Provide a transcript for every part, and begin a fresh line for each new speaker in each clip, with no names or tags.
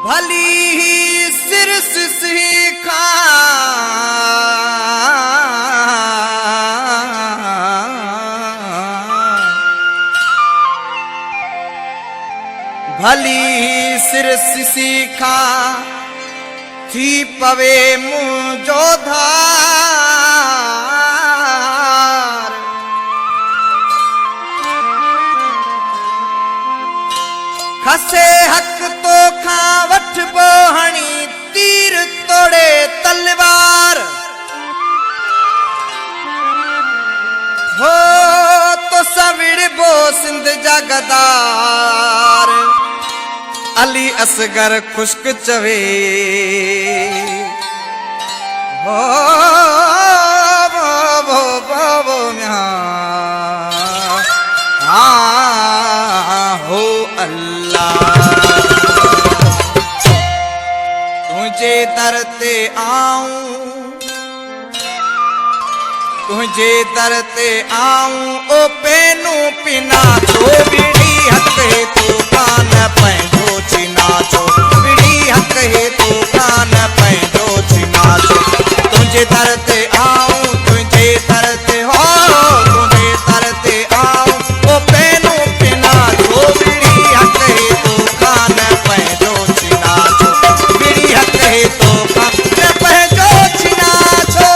भली ही सिरस सीखा भली ही सिरस सीखा थी पवे मुझो धार खसे हक तो खा वठ बोहणी तीर तोड़े तलवार हो तो सविड़ बो सिंध जगदार अली असगर खुश्क चवे हो हो अल्लाह तुझे दर ते आऊं तुझे दर ते आऊं ओ पेनू पिना तो बिड़ी हक है तू कान पैंजो चिना छो बिड़ी हक है तू कान पैंजो चिना छो तुझे दर ते आऊं तुझे दर ते हो तुझे दर ते आऊं ओ पेनू पिना तो बिड़ी हक है तू कान पैंजो चिना छो बिड़ी हक है तू कान पैंजो चिना छो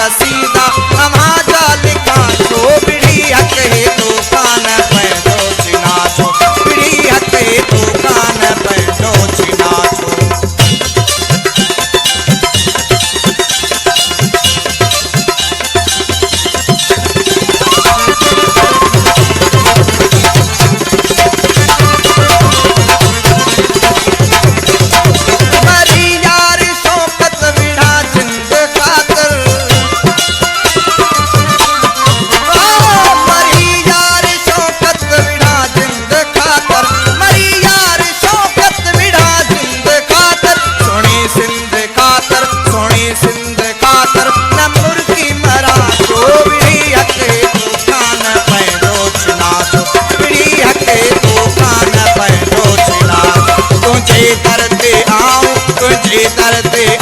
कसीदा हमारा लिखा छो बिड़ी हक है तो कान पैदो चिना छो बिड़ी हक है तो कान पैदो चिना छो तुझे दर ते